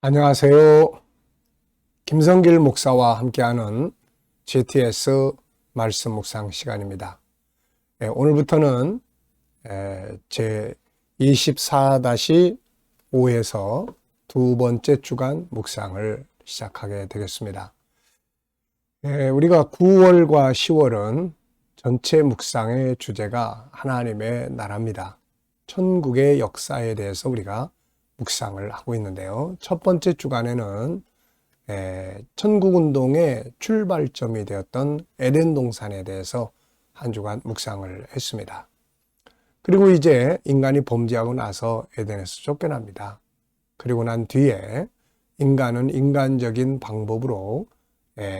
안녕하세요. 김성길 목사와 함께하는 GTS 말씀 묵상 시간입니다. 오늘부터는 제 24-5에서 두 번째 주간 묵상을 시작하게 되겠습니다. 우리가 9월과 10월은 전체 묵상의 주제가 하나님의 나라입니다. 천국의 역사에 대해서 우리가 묵상을 하고 있는데요. 첫 번째 주간에는 천국운동의 출발점이 되었던 에덴 동산에 대해서 한 주간 묵상을 했습니다. 그리고 이제 인간이 범죄하고 나서 에덴에서 쫓겨납니다. 그리고 난 뒤에 인간은 인간적인 방법으로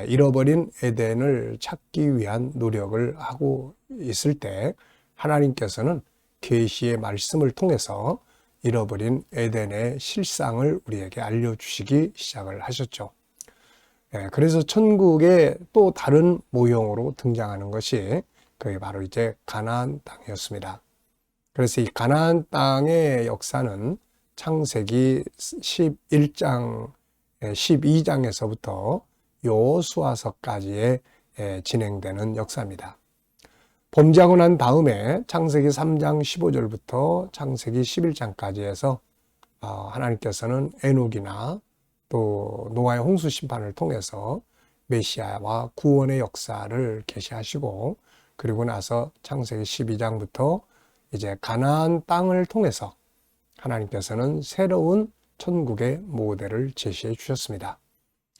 잃어버린 에덴을 찾기 위한 노력을 하고 있을 때 하나님께서는 계시의 말씀을 통해서 잃어버린 에덴의 실상을 우리에게 알려주시기 시작을 하셨죠. 그래서 천국의 또 다른 모형으로 등장하는 것이 그게 바로 이제 가나안 땅이었습니다. 그래서 이 가나안 땅의 역사는 창세기 11장, 12장에서부터 여호수아서까지의 진행되는 역사입니다. 범죄하고 난 다음에 창세기 3장 15절부터 창세기 11장까지 해서 하나님께서는 에녹이나 또 노아의 홍수 심판을 통해서 메시아와 구원의 역사를 계시하시고, 그리고 나서 창세기 12장부터 이제 가나안 땅을 통해서 하나님께서는 새로운 천국의 모델을 제시해 주셨습니다.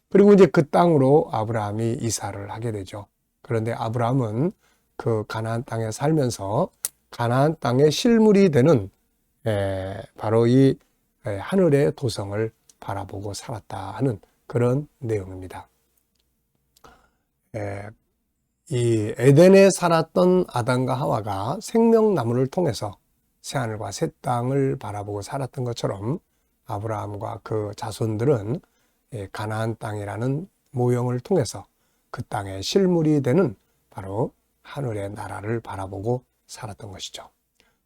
그리고 이제 그 땅으로 아브라함이 이사를 하게 되죠. 그런데 아브라함은 그 가나안 땅에 살면서 가나안 땅의 실물이 되는 바로 이 하늘의 도성을 바라보고 살았다 하는 그런 내용입니다. 이 에덴에 살았던 아담과 하와가 생명나무를 통해서 새하늘과 새 땅을 바라보고 살았던 것처럼 아브라함과 그 자손들은 가나안 땅이라는 모형을 통해서 그 땅의 실물이 되는 바로 하늘의 나라를 바라보고 살았던 것이죠.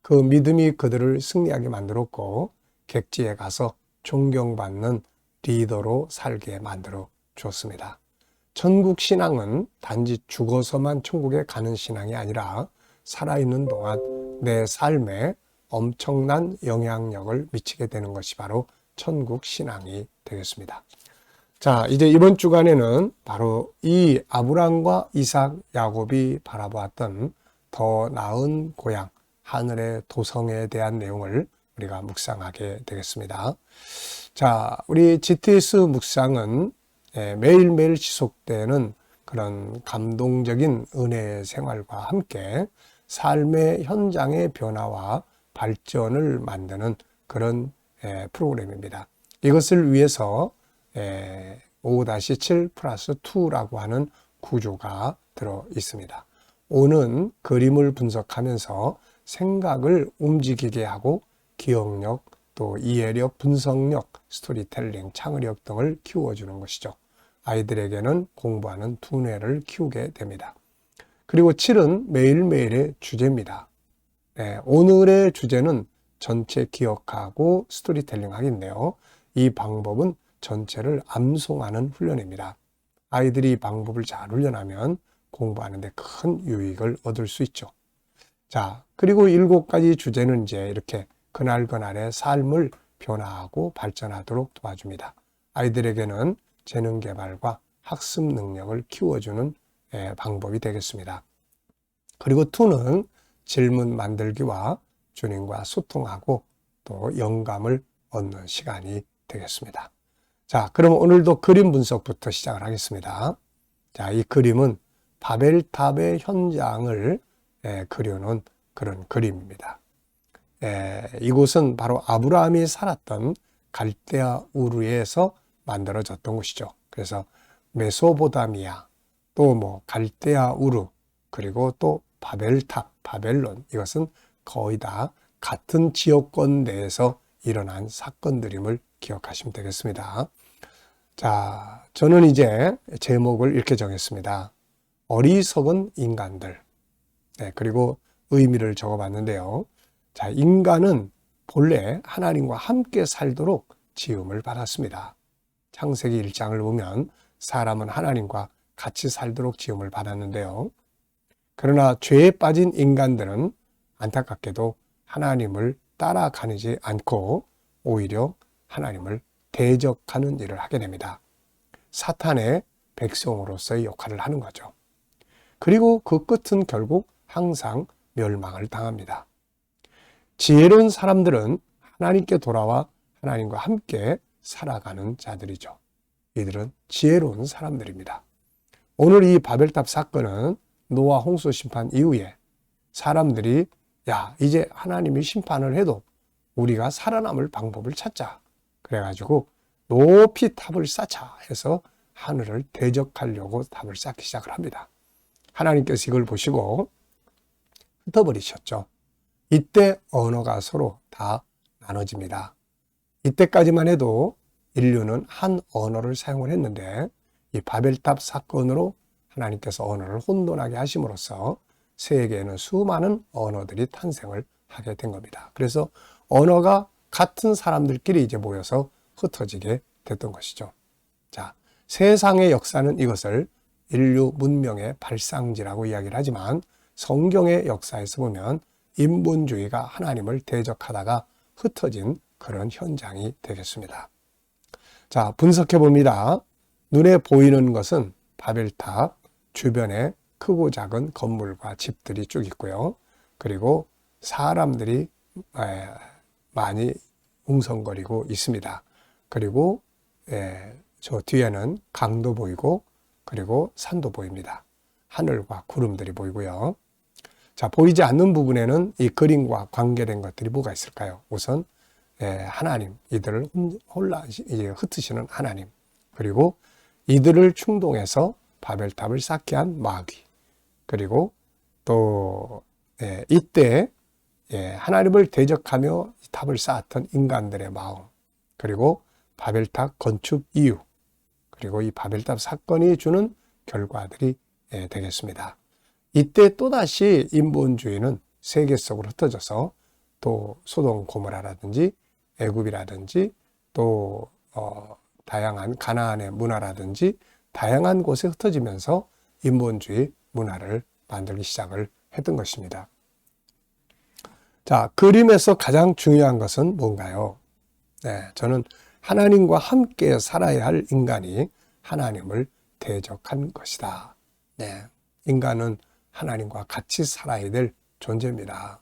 그 믿음이 그들을 승리하게 만들었고 객지에 가서 존경받는 리더로 살게 만들어 주었습니다. 천국 신앙은 단지 죽어서만 천국에 가는 신앙이 아니라 살아있는 동안 내 삶에 엄청난 영향력을 미치게 되는 것이 바로 천국 신앙이 되겠습니다. 자, 이제 이번 주간에는 바로 이 아브람과 이삭, 야곱이 바라보았던 더 나은 고향, 하늘의 도성에 대한 내용을 우리가 묵상하게 되겠습니다. 자, 우리 GTS 묵상은 매일매일 지속되는 그런 감동적인 은혜의 생활과 함께 삶의 현장의 변화와 발전을 만드는 그런 프로그램입니다. 이것을 위해서 5-7 플러스 2라고 하는 구조가 들어 있습니다. 5는 그림을 분석하면서 생각을 움직이게 하고 기억력, 또 이해력, 분석력, 스토리텔링, 창의력 등을 키워주는 것이죠. 아이들에게는 공부하는 두뇌를 키우게 됩니다. 그리고 7은 매일매일의 주제입니다. 오늘의 주제는 전체 기억하고 스토리텔링 하기인데요. 이 방법은 전체를 암송하는 훈련입니다. 아이들이 이 방법을 잘 훈련하면 공부하는 데 큰 유익을 얻을 수 있죠. 자, 그리고 7가지 주제는 이제 이렇게 그날그날의 삶을 변화하고 발전하도록 도와줍니다. 아이들에게는 재능 개발과 학습 능력을 키워주는 방법이 되겠습니다. 그리고 2는 질문 만들기와 주님과 소통하고 또 영감을 얻는 시간이 되겠습니다. 자, 그럼 오늘도 그림 분석부터 시작을 하겠습니다. 자, 이 그림은 바벨탑의 현장을 그려놓은 그런 그림입니다. 이곳은 바로 아브라함이 살았던 갈대아 우르에서 만들어졌던 곳이죠. 그래서 메소포타미아, 또 뭐 갈대아 우르, 그리고 또 바벨탑, 바벨론, 이것은 거의 다 같은 지역권 내에서 일어난 사건들임을 기억하시면 되겠습니다. 자, 저는 이제 제목을 이렇게 정했습니다. 어리석은 인간들. 그리고 의미를 적어봤는데요. 자, 인간은 본래 하나님과 함께 살도록 지음을 받았습니다. 창세기 1장을 보면 사람은 하나님과 같이 살도록 지음을 받았는데요. 그러나 죄에 빠진 인간들은 안타깝게도 하나님을 따라가지 않고 오히려 하나님을 대적하는 일을 하게 됩니다. 사탄의 백성으로서의 역할을 하는 거죠. 그리고 그 끝은 결국 항상 멸망을 당합니다. 지혜로운 사람들은 하나님께 돌아와 하나님과 함께 살아가는 자들이죠. 이들은 지혜로운 사람들입니다. 오늘 이 바벨탑 사건은 노아 홍수 심판 이후에 사람들이 이제 하나님이 심판을 해도 우리가 살아남을 방법을 찾자. 그래가지고 높이 탑을 쌓자 해서 하늘을 대적하려고 탑을 쌓기 시작을 합니다. 하나님께서 이걸 보시고 흩어버리셨죠. 이때 언어가 서로 다 나눠집니다. 이때까지만 해도 인류는 한 언어를 사용을 했는데 이 바벨탑 사건으로 하나님께서 언어를 혼돈하게 하심으로써 세계에는 수많은 언어들이 탄생을 하게 된 겁니다. 그래서 언어가 같은 사람들끼리 이제 모여서 흩어지게 됐던 것이죠. 자, 세상의 역사는 이것을 인류 문명의 발상지라고 이야기를 하지만 성경의 역사에서 보면 인본주의가 하나님을 대적하다가 흩어진 그런 현장이 되겠습니다. 자, 분석해 봅니다. 눈에 보이는 것은 바벨탑 주변에 크고 작은 건물과 집들이 쭉 있고요. 그리고 사람들이 많이 웅성거리고 있습니다. 그리고 저 뒤에는 강도 보이고 그리고 산도 보입니다. 하늘과 구름들이 보이고요. 자, 보이지 않는 부분에는 이 그림과 관계된 것들이 뭐가 있을까요? 우선 하나님, 이들을 흩으시는 하나님, 그리고 이들을 충동해서 바벨탑을 쌓게 한 마귀, 그리고 또 이때 하나님을 대적하며 탑을 쌓았던 인간들의 마음, 그리고 바벨탑 건축 이유, 그리고 이 바벨탑 사건이 주는 결과들이 되겠습니다. 이때 또다시 인본주의는 세계 속으로 흩어져서 또 소돔 고모라라든지 애굽이라든지 또 다양한 가나안의 문화라든지 다양한 곳에 흩어지면서 인본주의 문화를 만들기 시작을 했던 것입니다. 자, 그림에서 가장 중요한 것은 뭔가요? 저는 하나님과 함께 살아야 할 인간이 하나님을 대적한 것이다. 인간은 하나님과 같이 살아야 될 존재입니다.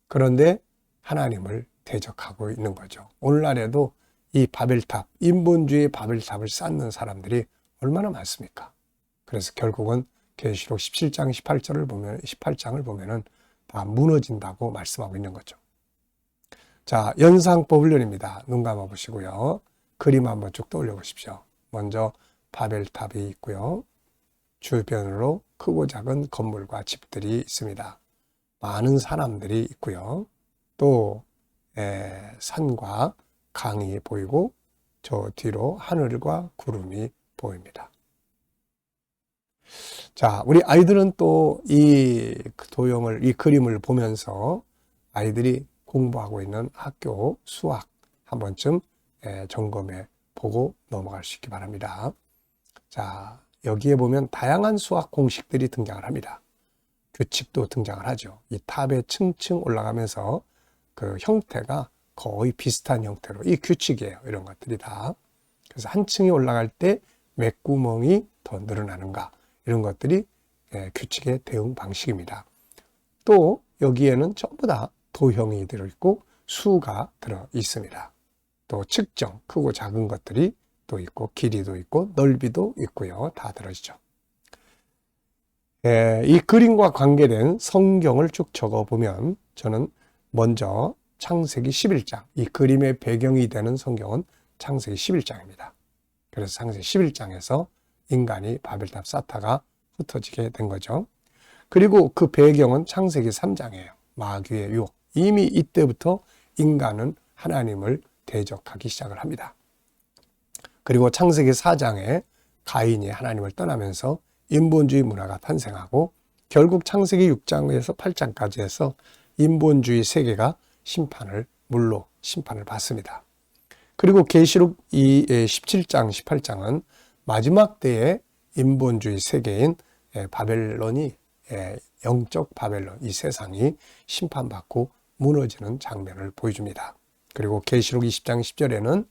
그런데 하나님을 대적하고 있는 거죠. 오늘날에도 이 바벨탑, 인본주의 바벨탑을 쌓는 사람들이 얼마나 많습니까? 그래서 결국은 계시록 17장, 18장을 보면은 다 무너진다고 말씀하고 있는 거죠. 자, 연상법 훈련입니다. 눈 감아 보시고요. 그림 한번 쭉 떠올려 보십시오. 먼저 바벨탑이 있고요. 주변으로 크고 작은 건물과 집들이 있습니다. 많은 사람들이 있고요. 또 산과 강이 보이고 저 뒤로 하늘과 구름이 보입니다. 자, 우리 아이들은 또 이 도형을, 이 그림을 보면서 아이들이 공부하고 있는 학교 수학 한 번쯤 점검해 보고 넘어갈 수 있기 바랍니다. 자, 여기에 보면 다양한 수학 공식들이 등장을 합니다. 규칙도 등장을 하죠. 이 탑에 층층 올라가면서 그 형태가 거의 비슷한 형태로 이 규칙이에요. 이런 것들이 다. 그래서 한 층이 올라갈 때 몇 구멍이 더 늘어나는가 이런 것들이 규칙의 대응 방식입니다. 또 여기에는 전부 다 도형이 들어있고 수가 들어 있습니다. 또 측정, 크고 작은 것들이 또 있고 길이도 있고 넓이도 있고요. 다 들어있죠. 이 그림과 관계된 성경을 쭉 적어보면 저는 먼저 창세기 11장, 이 그림의 배경이 되는 성경은 창세기 11장입니다. 그래서 창세기 11장에서 인간이 바벨탑 쌓다가 흩어지게 된 거죠. 그리고 그 배경은 창세기 3장이에요. 마귀의 유혹. 이미 이때부터 인간은 하나님을 대적하기 시작을 합니다. 그리고 창세기 4장에 가인이 하나님을 떠나면서 인본주의 문화가 탄생하고 결국 창세기 6장에서 8장까지 해서 인본주의 세계가 물로 심판을 받습니다. 그리고 계시록 17장, 18장은 마지막 때의 인본주의 세계인 바벨론이 영적 바벨론, 이 세상이 심판받고 무너지는 장면을 보여줍니다. 그리고 계시록 20장 10절에는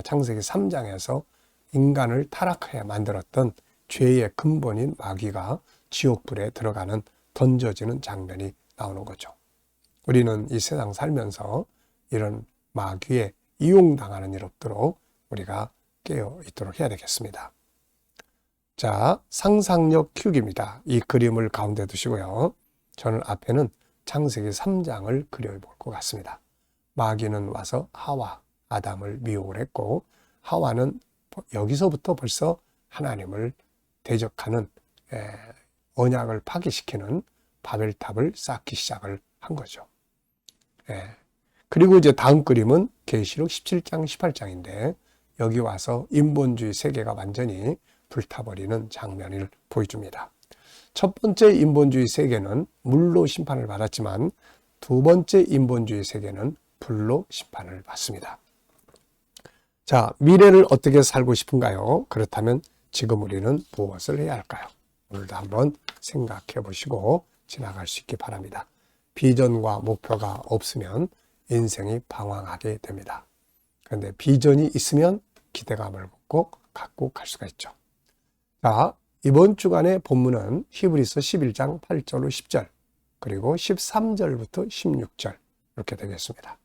창세기 3장에서 인간을 타락하여 만들었던 죄의 근본인 마귀가 지옥불에 들어가는, 던져지는 장면이 나오는 거죠. 우리는 이 세상 살면서 이런 마귀에 이용당하는 일 없도록 우리가 깨어 있도록 해야 되겠습니다. 자, 상상력 키우기입니다. 이 그림을 가운데 두시고요. 저는 앞에는 창세기 3장을 그려볼 것 같습니다. 마귀는 와서 하와, 아담을 미혹을 했고, 하와는 여기서부터 벌써 하나님을 대적하는 언약을 파기시키는 바벨탑을 쌓기 시작을 한 거죠. 그리고 이제 다음 그림은 계시록 17장, 18장인데 여기 와서 인본주의 세계가 완전히 불타버리는 장면을 보여줍니다. 첫 번째 인본주의 세계는 물로 심판을 받았지만 두 번째 인본주의 세계는 불로 심판을 받습니다. 자, 미래를 어떻게 살고 싶은가요? 그렇다면 지금 우리는 무엇을 해야 할까요? 오늘도 한번 생각해 보시고 지나갈 수 있기 바랍니다. 비전과 목표가 없으면 인생이 방황하게 됩니다. 그런데 비전이 있으면 기대감을 갖고 갈 수가 있죠. 자, 이번 주간의 본문은 히브리서 11장 8절로 10절, 그리고 13절부터 16절 이렇게 되겠습니다.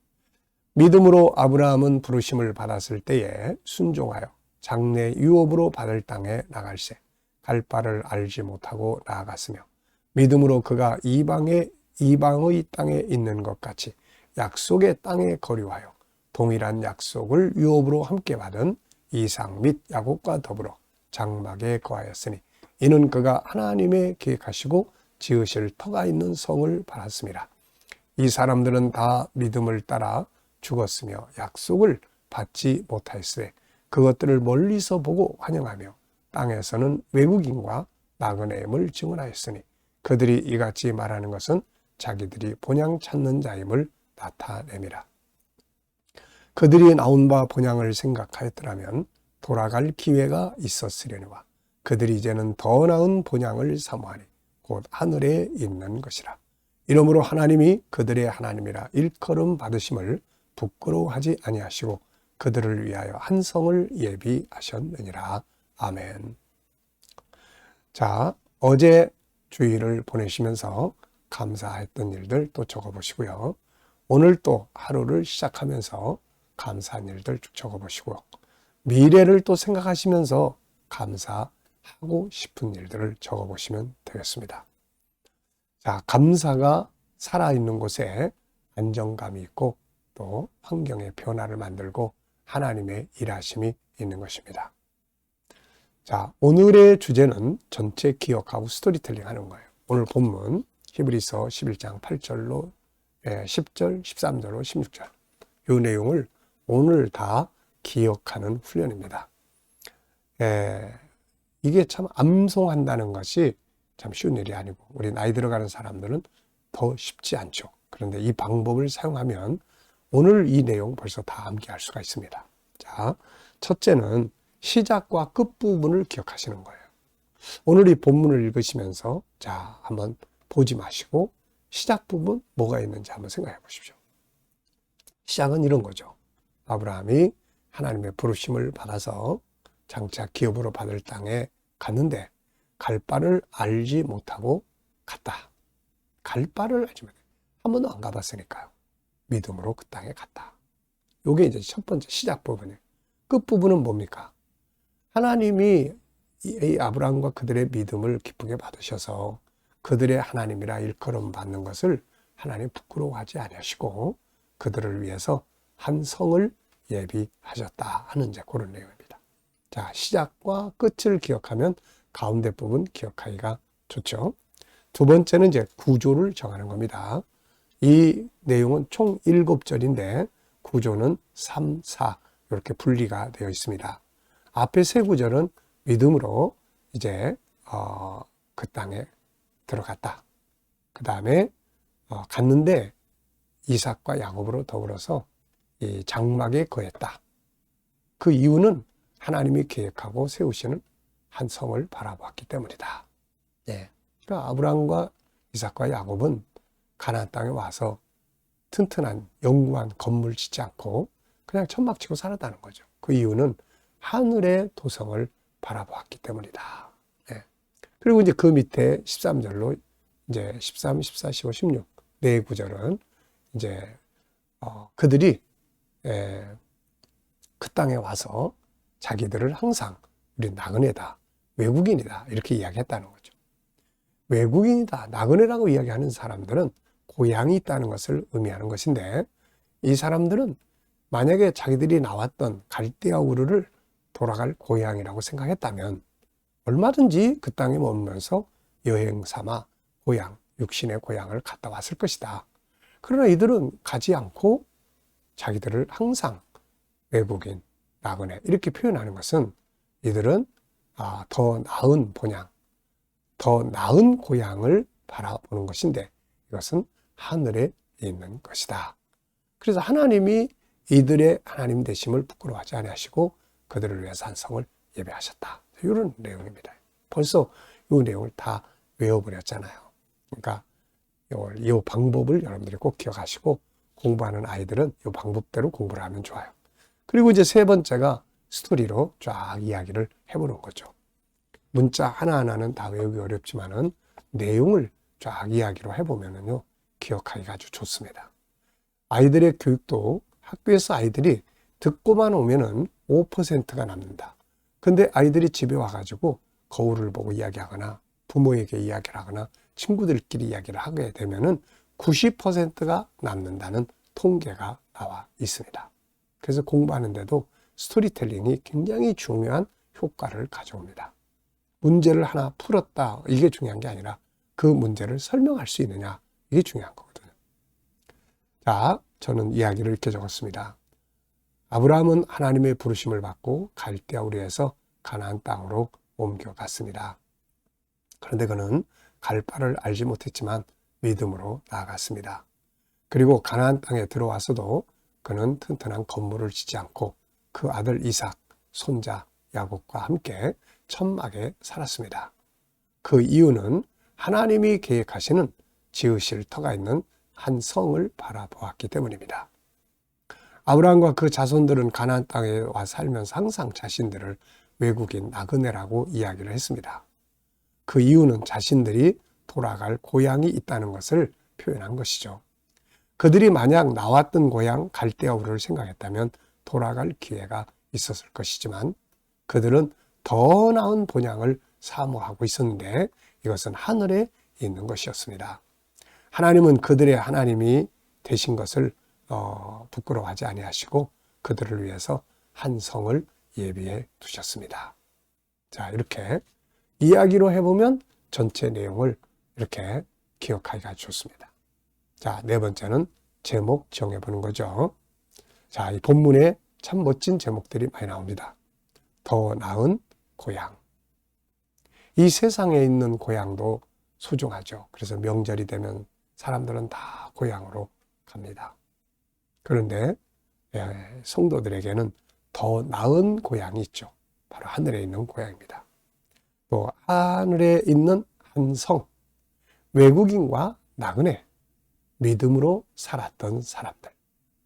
믿음으로 아브라함은 부르심을 받았을 때에 순종하여 장래 유업으로 받을 땅에 나갈새 갈 바를 알지 못하고 나아갔으며, 믿음으로 그가 이방의 땅에 있는 것 같이 약속의 땅에 거류하여 동일한 약속을 유업으로 함께 받은 이삭 및 야곱과 더불어 장막에 거하였으니 이는 그가 하나님의 계획하시고 지으실 터가 있는 성을 바랐습니다. 이 사람들은 다 믿음을 따라 죽었으며 약속을 받지 못하였으되 그것들을 멀리서 보고 환영하며 땅에서는 외국인과 나그네임을 증언하였으니 그들이 이같이 말하는 것은 자기들이 본향 찾는 자임을 나타내미라. 그들이 나온 바 본향을 생각하였더라면 돌아갈 기회가 있었으려니와 그들이 이제는 더 나은 본향을 사모하니 곧 하늘에 있는 것이라. 이러므로 하나님이 그들의 하나님이라 일컬음 받으심을 부끄러워하지 아니하시고 그들을 위하여 한 성을 예비하셨느니라. 아멘. 자, 어제 주일을 보내시면서 감사했던 일들 또 적어보시고요. 오늘 또 하루를 시작하면서 감사한 일들 쭉 적어보시고 미래를 또 생각하시면서 감사하고 싶은 일들을 적어보시면 되겠습니다. 자, 감사가 살아있는 곳에 안정감이 있고 또 환경의 변화를 만들고 하나님의 일하심이 있는 것입니다. 자, 오늘의 주제는 전체 기억하고 스토리텔링 하는 거예요. 오늘 본문 히브리서 11장 8절로 10절, 13절로 16절 이 내용을 오늘 다 기억하는 훈련입니다. 이게 참 암송한다는 것이 참 쉬운 일이 아니고 우리 나이 들어가는 사람들은 더 쉽지 않죠. 그런데 이 방법을 사용하면 오늘 이 내용 벌써 다 암기할 수가 있습니다. 자, 첫째는 시작과 끝부분을 기억하시는 거예요. 오늘 이 본문을 읽으시면서 자, 한번 보지 마시고 시작 부분 뭐가 있는지 한번 생각해 보십시오. 시작은 이런 거죠. 아브라함이 하나님의 부르심을 받아서 장차 기업으로 받을 땅에 갔는데 갈 바를 알지 못하고 갔다. 갈 바를 알지 못해. 한 번도 안 가봤으니까요. 믿음으로 그 땅에 갔다. 이게 이제 첫 번째 시작 부분이에요. 끝 부분은 뭡니까? 하나님이 이 아브라함과 그들의 믿음을 기쁘게 받으셔서 그들의 하나님이라 일컬음 받는 것을 하나님 부끄러워하지 아니하시고 그들을 위해서 한 성을 예비하셨다 하는 이제 그런 내용입니다. 자, 시작과 끝을 기억하면 가운데 부분 기억하기가 좋죠. 두 번째는 이제 구조를 정하는 겁니다. 이 내용은 총 7절인데 구조는 3, 4 이렇게 분리가 되어 있습니다. 앞에 세 구절은 믿음으로 이제 그 땅에 들어갔다. 그 다음에 갔는데 이삭과 야곱으로 더불어서 이 장막에 거했다. 그 이유는 하나님이 계획하고 세우시는 한 성을 바라보았기 때문이다. 예. 그러니까 아브라함과 이삭과 야곱은 가나안 땅에 와서 튼튼한 영구한 건물 짓지 않고 그냥 천막 치고 살았다는 거죠. 그 이유는 하늘의 도성을 바라보았기 때문이다. 예. 그리고 이제 그 밑에 13절로 이제 13, 14, 15, 16 네 구절은 이제 그들이 그 땅에 와서 자기들을 항상 우리 나그네다, 외국인이다 이렇게 이야기했다는 거죠. 외국인이다, 나그네라고 이야기하는 사람들은 고향이 있다는 것을 의미하는 것인데, 이 사람들은 만약에 자기들이 나왔던 갈대아 우르를 돌아갈 고향이라고 생각했다면 얼마든지 그 땅에 머물면서 여행 삼아 고향, 육신의 고향을 갔다 왔을 것이다. 그러나 이들은 가지 않고 자기들을 항상 외국인, 나그네 이렇게 표현하는 것은 이들은 더 나은 본향, 더 나은 고향을 바라보는 것인데 이것은 하늘에 있는 것이다. 그래서 하나님이 이들의 하나님 되심을 부끄러워하지 아니하시고 그들을 위해서 한 성을 예배하셨다. 이런 내용입니다. 벌써 이 내용을 다 외워버렸잖아요. 그러니까 이 방법을 여러분들이 꼭 기억하시고 공부하는 아이들은 이 방법대로 공부를 하면 좋아요. 그리고 이제 세 번째가 스토리로 쫙 이야기를 해보는 거죠. 문자 하나하나는 다 외우기 어렵지만은 내용을 쫙 이야기로 해보면은요, 기억하기가 아주 좋습니다. 아이들의 교육도 학교에서 아이들이 듣고만 오면은 5%가 남는다. 근데 아이들이 집에 와가지고 거울을 보고 이야기하거나 부모에게 이야기를 하거나 친구들끼리 이야기를 하게 되면은 90%가 남는다는 통계가 나와 있습니다. 그래서 공부하는데도 스토리텔링이 굉장히 중요한 효과를 가져옵니다. 문제를 하나 풀었다, 이게 중요한 게 아니라 그 문제를 설명할 수 있느냐, 이게 중요한 거거든요. 자, 저는 이야기를 이렇게 적었습니다. 아브라함은 하나님의 부르심을 받고 갈대아 우르에서 가나안 땅으로 옮겨갔습니다. 그런데 그는 갈 바를 알지 못했지만 믿음으로 나아갔습니다. 그리고 가나안 땅에 들어와서도 그는 튼튼한 건물을 짓지 않고 그 아들 이삭, 손자 야곱과 함께 천막에 살았습니다. 그 이유는 하나님이 계획하시는 지으실 터가 있는 한 성을 바라보았기 때문입니다. 아브라함과 그 자손들은 가나안 땅에 와 살면서 항상 자신들을 외국인 나그네라고 이야기를 했습니다. 그 이유는 자신들이 돌아갈 고향이 있다는 것을 표현한 것이죠. 그들이 만약 나왔던 고향 갈대아 우르를 생각했다면 돌아갈 기회가 있었을 것이지만 그들은 더 나은 본향을 사모하고 있었는데 이것은 하늘에 있는 것이었습니다. 하나님은 그들의 하나님이 되신 것을 부끄러워하지 아니하시고 그들을 위해서 한 성을 예비해 두셨습니다. 자, 이렇게 이야기로 해보면 전체 내용을 이렇게 기억하기가 좋습니다. 자, 네 번째는 제목 정해보는 거죠. 자, 이 본문에 참 멋진 제목들이 많이 나옵니다. 더 나은 고향. 이 세상에 있는 고향도 소중하죠. 그래서 명절이 되면 사람들은 다 고향으로 갑니다. 그런데 성도들에게는 더 나은 고향이 있죠. 바로 하늘에 있는 고향입니다. 또 하늘에 있는 한 성, 외국인과 나그네, 믿음으로 살았던 사람들.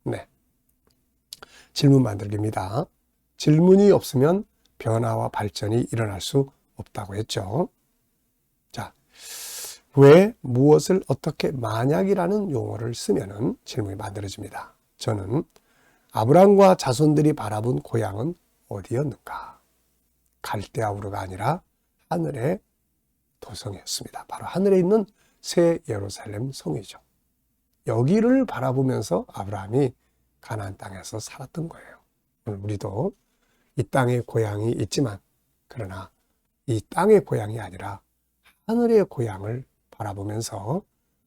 네. 질문 만들기입니다. 질문이 없으면 변화와 발전이 일어날 수 없다고 했죠. 자, 왜 무엇을 어떻게 만약이라는 용어를 쓰면은 질문이 만들어집니다. 저는 아브라함과 자손들이 바라본 고향은 어디였는가? 갈대아 우르가 아니라 하늘의 도성이었습니다. 바로 하늘에 있는 새 예루살렘 성이죠. 여기를 바라보면서 아브라함이 가나안 땅에서 살았던 거예요. 우리도 이 땅에 고향이 있지만 그러나 이 땅의 고향이 아니라 하늘의 고향을 바라보면서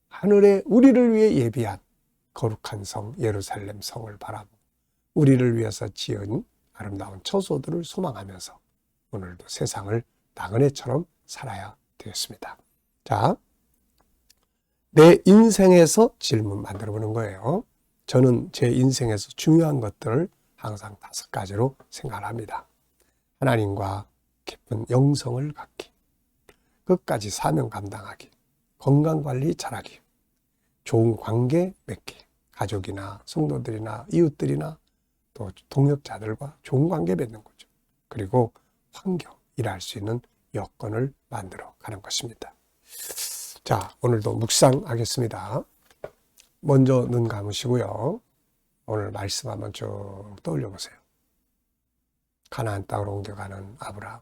하늘에 우리를 위해 예비한 거룩한 성 예루살렘 성을 바라보고 우리를 위해서 지은 아름다운 처소들을 소망하면서 오늘도 세상을 나그네처럼 살아야 되겠습니다. 자, 내 인생에서 질문 만들어 보는 거예요. 저는 제 인생에서 중요한 것들을 항상 5가지로 생각을 합니다. 하나님과 깊은 영성을 갖기, 끝까지 사명 감당하기, 건강관리 잘하기, 좋은 관계 맺기, 가족이나 성도들이나 이웃들이나 또 동역자들과 좋은 관계 맺는 거죠. 그리고 환경, 일할 수 있는 여건을 만들어 가는 것입니다. 자, 오늘도 묵상하겠습니다. 먼저 눈 감으시고요. 오늘 말씀 한번 쭉 떠올려 보세요. 가나안 땅으로 옮겨가는 아브라함,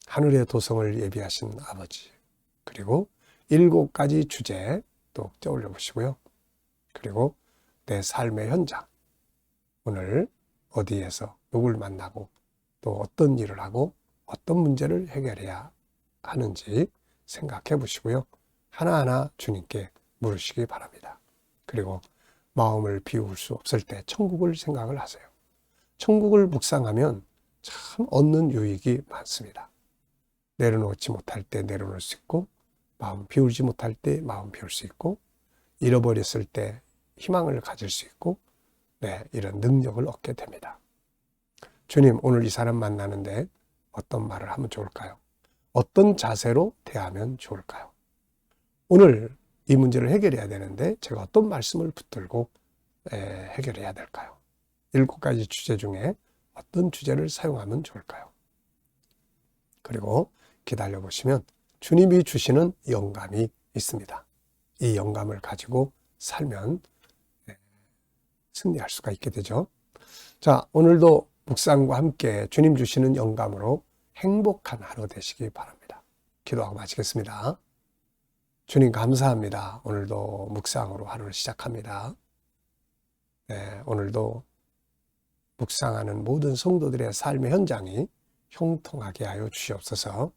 하늘의 도성을 예비하신 아버지, 그리고 7가지 주제 또 떠올려 보시고요. 그리고 내 삶의 현장, 오늘 어디에서 누굴 만나고 또 어떤 일을 하고 어떤 문제를 해결해야 하는지 생각해 보시고요. 하나하나 주님께 물으시기 바랍니다. 그리고 마음을 비울 수 없을 때 천국을 생각을 하세요. 천국을 묵상하면 참 얻는 유익이 많습니다. 내려놓지 못할 때 내려놓을 수 있고, 마음 비우지 못할 때 마음 비울 수 있고, 잃어버렸을 때 희망을 가질 수 있고, 이런 능력을 얻게 됩니다. 주님, 오늘 이 사람 만나는데 어떤 말을 하면 좋을까요? 어떤 자세로 대하면 좋을까요? 오늘 이 문제를 해결해야 되는데 제가 어떤 말씀을 붙들고 해결해야 될까요? 7가지 주제 중에 어떤 주제를 사용하면 좋을까요? 그리고 기다려 보시면 주님이 주시는 영감이 있습니다. 이 영감을 가지고 살면 승리할 수가 있게 되죠. 자, 오늘도 묵상과 함께 주님 주시는 영감으로 행복한 하루 되시기 바랍니다. 기도하고 마치겠습니다. 주님 감사합니다. 오늘도 묵상으로 하루를 시작합니다. 오늘도 묵상하는 모든 성도들의 삶의 현장이 형통하게 하여 주시옵소서.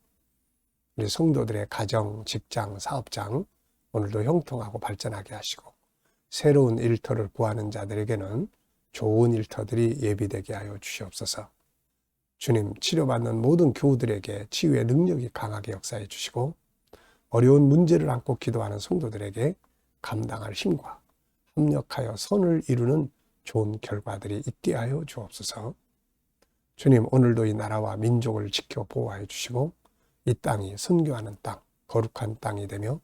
우리 성도들의 가정, 직장, 사업장 오늘도 형통하고 발전하게 하시고, 새로운 일터를 구하는 자들에게는 좋은 일터들이 예비되게 하여 주시옵소서. 주님, 치료받는 모든 교우들에게 치유의 능력이 강하게 역사해 주시고, 어려운 문제를 안고 기도하는 성도들에게 감당할 힘과 협력하여 선을 이루는 좋은 결과들이 있게 하여 주옵소서. 주님, 오늘도 이 나라와 민족을 지켜 보호하여 주시고, 이 땅이 선교하는 땅, 거룩한 땅이 되며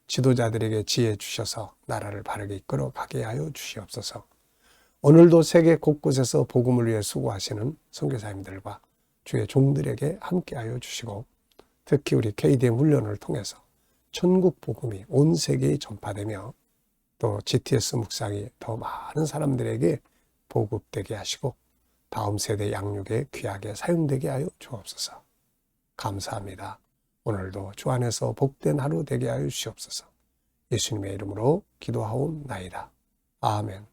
지도자들에게 지혜 주셔서 나라를 바르게 이끌어 가게 하여 주시옵소서. 오늘도 세계 곳곳에서 복음을 위해 수고하시는 선교사님들과 주의 종들에게 함께하여 주시고, 특히 우리 KDM 훈련을 통해서 천국 복음이 온 세계에 전파되며 또 GTS 묵상이 더 많은 사람들에게 보급되게 하시고 다음 세대 양육에 귀하게 사용되게 하여 주옵소서. 감사합니다. 오늘도 주 안에서 복된 하루 되게 하여 주시옵소서. 예수님의 이름으로 기도하옵나이다. 아멘.